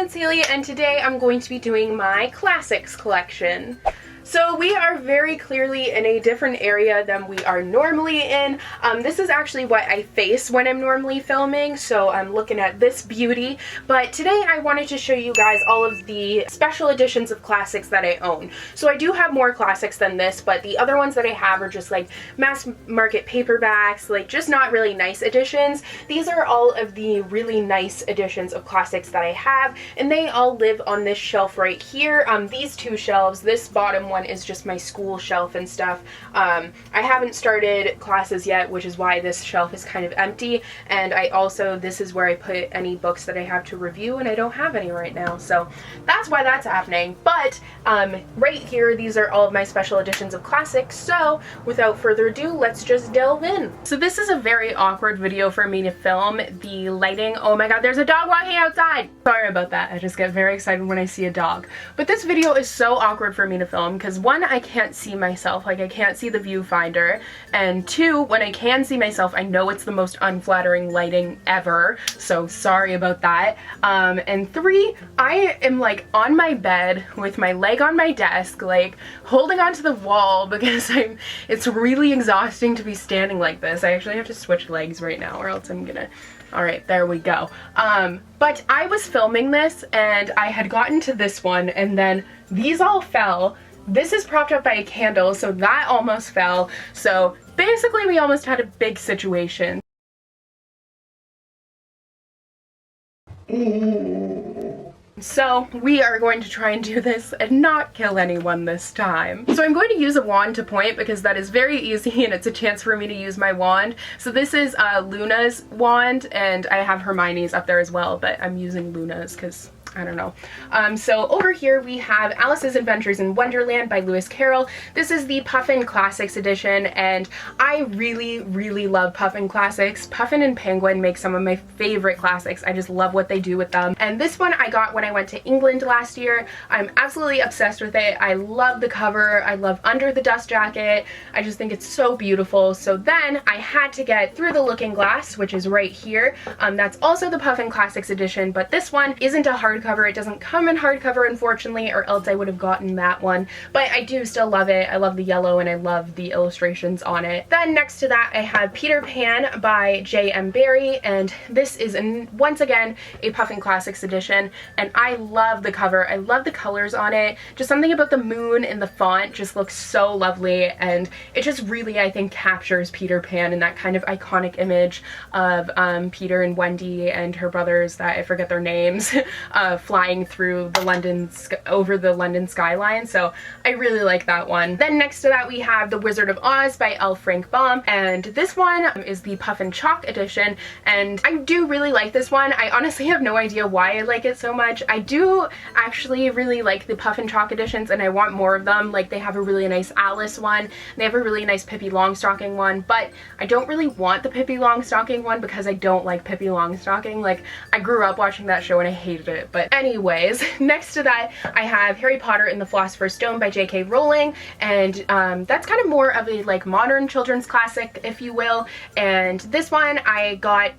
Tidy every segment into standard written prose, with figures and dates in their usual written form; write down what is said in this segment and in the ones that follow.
it's Haley, and today I'm going to be doing my classics collection. So we are very clearly in a different area than we are normally in. This is actually what I face when I'm normally filming, so I'm looking at this beauty. But today I wanted to show you guys all of the special editions of classics that I own. So I do have more classics than this, but the other ones that I have are just like mass market paperbacks, like just not really nice editions. These are all of the really nice editions of classics that I have, and they all live on this shelf right here. These two shelves, this bottom one is just my school shelf and stuff. I haven't started classes yet, which is why this shelf is kind of empty, and this is where I put any books that I have to review, and I don't have any right now, so that's why that's happening. But right here, these are all of my special editions of classics, so without further ado, let's just delve in. So this is a very awkward video for me to film. The lighting, oh my god, there's a dog walking outside! Sorry about that, I just get very excited when I see a dog. But this video is so awkward for me to film because one, I can't see myself, like I can't see the viewfinder, and two, when I can see myself, I know it's the most unflattering lighting ever, so sorry about that. And three, I am like on my bed with my leg on my desk, like holding onto the wall because it's really exhausting to be standing like this. I actually have to switch legs right now or else I'm gonna, alright, there we go. But I was filming this and I had gotten to this one and then these all fell. This is propped up by a candle, so that almost fell. So basically we almost had a big situation. So we are going to try and do this and not kill anyone this time. So I'm going to use a wand to point because that is very easy and it's a chance for me to use my wand. So this is Luna's wand, and I have Hermione's up there as well, but I'm using Luna's because I don't know. So over here we have Alice's Adventures in Wonderland by Lewis Carroll. This is the Puffin Classics edition, and I really love Puffin Classics. Puffin and Penguin make some of my favorite classics. I just love what they do with them. And this one I got when I went to England last year. I'm absolutely obsessed with it. I love the cover. I love Under the Dust Jacket. I just think it's so beautiful. So then I had to get Through the Looking Glass, which is right here. That's also the Puffin Classics edition, but this one isn't a hardcover. It doesn't come in hardcover, unfortunately, or else I would have gotten that one, but I do still love it. I love the yellow and I love the illustrations on it. Then next to that I have Peter Pan by Jm Barrie, and this is once again a Puffin Classics edition, and I love the cover. I love the colors on it. Just something about the moon and the font just looks so lovely, and it just really, I think, captures Peter Pan and that kind of iconic image of Peter and Wendy and her brothers that I forget their names flying through the over the London skyline, so I really like that one. Then next to that we have The Wizard of Oz by L. Frank Baum, and this one is the Puffin Chalk edition, and I do really like this one. I honestly have no idea why I like it so much. I do actually really like the Puffin Chalk editions and I want more of them. Like, they have a really nice Alice one, they have a really nice Pippi Longstocking one, but I don't really want the Pippi Longstocking one because I don't like Pippi Longstocking. Like, I grew up watching that show and I hated it. But anyways, next to that I have Harry Potter and the Philosopher's Stone by J.K. Rowling, and that's kind of more of a like modern children's classic, if you will, and this one I got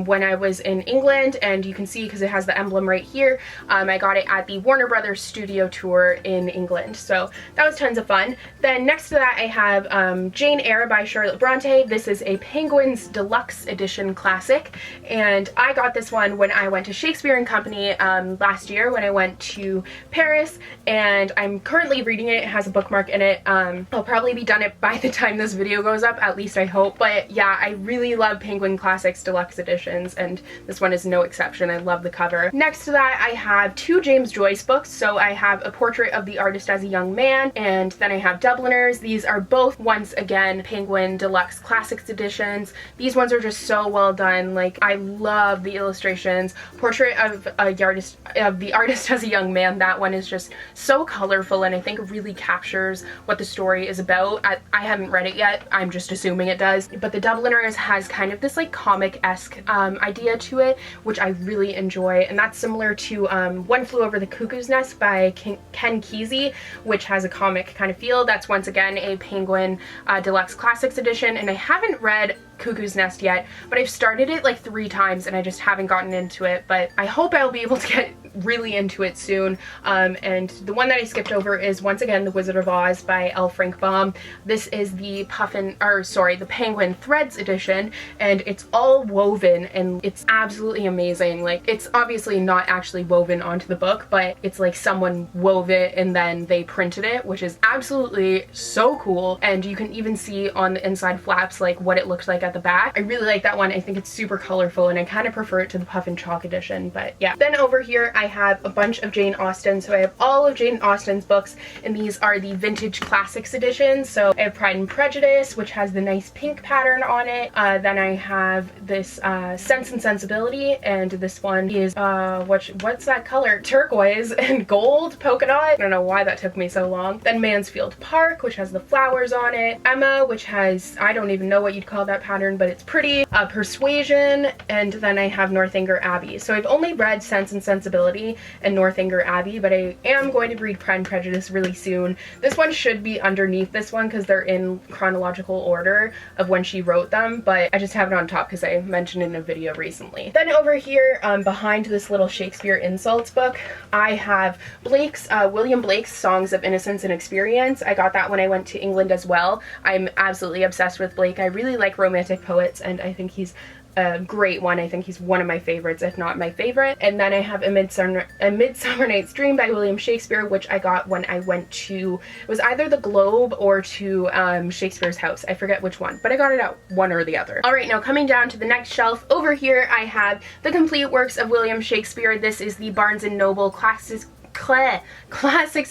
when I was in England, and you can see because it has the emblem right here, I got it at the Warner Brothers studio tour in England, so that was tons of fun. Then next to that I have Jane Eyre by Charlotte Bronte. This is a Penguins Deluxe Edition classic, and I got this one when I went to Shakespeare and Company last year when I went to Paris, and I'm currently reading it. It has a bookmark in it. I'll probably be done it by the time this video goes up, at least I hope. But yeah, I really love Penguin Classics Deluxe Editions, and this one is no exception. I love the cover. Next to that I have two James Joyce books. So I have A Portrait of the Artist as a Young Man, and then I have Dubliners. These are both, once again, Penguin Deluxe Classics Editions. These ones are just so well done. Like, I love the illustrations. Portrait of the Artist as a Young Man, that one is just so colorful and I think really captures what the story is about. I haven't read it yet, I'm just assuming it does, but the Dubliners has kind of this like comic-esque idea to it, which I really enjoy, and that's similar to One Flew Over the Cuckoo's Nest by Ken Kesey, which has a comic kind of feel. That's once again a Penguin Deluxe Classics edition, and I haven't read Cuckoo's Nest yet, but I've started it like 3 times and I just haven't gotten into it, but I hope I'll be able to get really into it soon. And the one that I skipped over is once again The Wizard of Oz by L. Frank Baum. This is the the Penguin Threads edition, and it's all woven and it's absolutely amazing. Like, it's obviously not actually woven onto the book, but it's like someone wove it and then they printed it, which is absolutely so cool. And you can even see on the inside flaps like what it looks like at the back. I really like that one. I think it's super colorful and I kind of prefer it to the Puff and Chalk edition, but yeah. Then over here I have a bunch of Jane Austen. So I have all of Jane Austen's books, and these are the Vintage Classics editions. So I have Pride and Prejudice, which has the nice pink pattern on it. Then I have this Sense and Sensibility, and this one is what's that color? Turquoise and gold polka dot. I don't know why that took me so long. Then Mansfield Park, which has the flowers on it. Emma, which has, I don't even know what you'd call that pattern, but it's pretty. Persuasion, and then I have Northanger Abbey. So I've only read Sense and Sensibility and Northanger Abbey, but I am going to read Pride and Prejudice really soon. This one should be underneath this one because they're in chronological order of when she wrote them, but I just have it on top because I mentioned it in a video recently. Then over here, behind this little Shakespeare insults book, I have William Blake's Songs of Innocence and Experience. I got that when I went to England as well. I'm absolutely obsessed with Blake. I really like romantic poets, and I think he's a great one. I think he's one of my favorites, if not my favorite. And then I have A Midsummer Night's Dream by William Shakespeare, which I got when I went to, it was either the Globe or to Shakespeare's house. I forget which one, but I got it at one or the other. All right, now coming down to the next shelf, over here I have the complete works of William Shakespeare. This is the Barnes & Noble Classics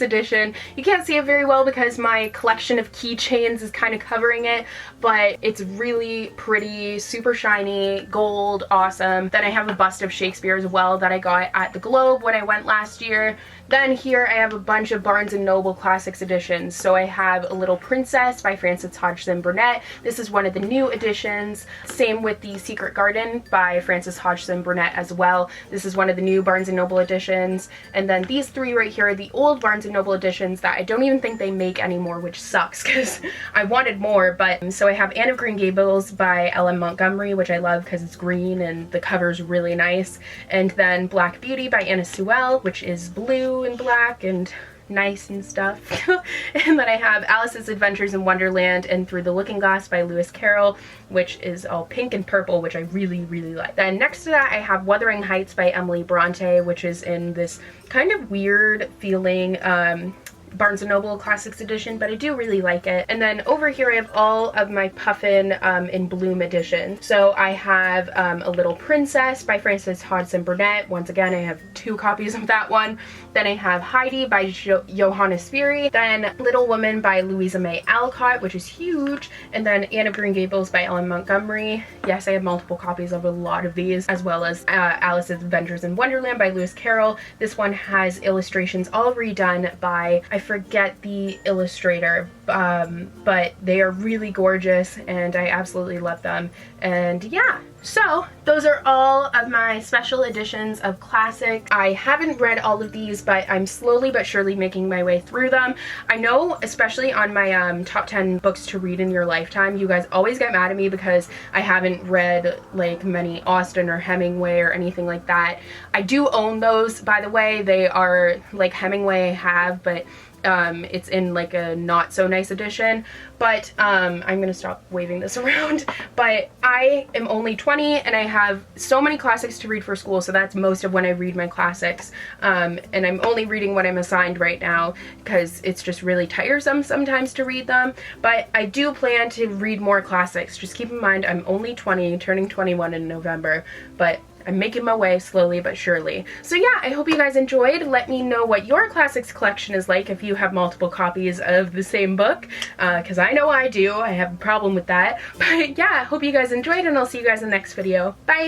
edition. You can't see it very well because my collection of keychains is kind of covering it, but it's really pretty, super shiny, gold, awesome. Then I have a bust of Shakespeare as well that I got at the Globe when I went last year. Then here I have a bunch of Barnes & Noble Classics editions. So I have A Little Princess by Frances Hodgson Burnett. This is one of the new editions. Same with The Secret Garden by Frances Hodgson Burnett as well. This is one of the new Barnes & Noble editions. And then these 3 right here are the old Barnes & Noble editions that I don't even think they make anymore, which sucks because I wanted more. But so I have Anne of Green Gables by L.M. Montgomery, which I love because it's green and the cover's really nice. And then Black Beauty by Anna Sewell, which is blue and black and nice and stuff. And then I have Alice's Adventures in Wonderland and Through the Looking Glass by Lewis Carroll, which is all pink and purple, which I really, really like. Then next to that I have Wuthering Heights by Emily Bronte, which is in this kind of weird feeling Barnes & Noble Classics edition, but I do really like it. And then over here I have all of my Puffin in Bloom edition. So I have A Little Princess by Frances Hodgson Burnett. Once again, I have 2 copies of that one. Then I have Heidi by Johannes Fury. Then Little Woman by Louisa May Alcott, which is huge. And then Anne of Green Gables by Ellen Montgomery. Yes, I have multiple copies of a lot of these, as well as Alice's Adventures in Wonderland by Lewis Carroll. This one has illustrations all redone by, I forget the illustrator, but they are really gorgeous and I absolutely love them. And yeah, so those are all of my special editions of classic. I haven't read all of these, but I'm slowly but surely making my way through them. I know, especially on my top 10 books to read in your lifetime, you guys always get mad at me because I haven't read like many Austen or Hemingway or anything like that. I do own those, by the way. They are like Hemingway I have, but it's in like a not so nice edition. But I'm gonna stop waving this around, but I am only 20 and I have so many classics to read for school, so that's most of when I read my classics. And I'm only reading what I'm assigned right now because it's just really tiresome sometimes to read them. But I do plan to read more classics. Just keep in mind I'm only 20, turning 21 in November, but I'm making my way slowly but surely. So yeah, I hope you guys enjoyed. Let me know what your classics collection is like if you have multiple copies of the same book, because I know I do. I have a problem with that. But yeah, I hope you guys enjoyed and I'll see you guys in the next video. Bye!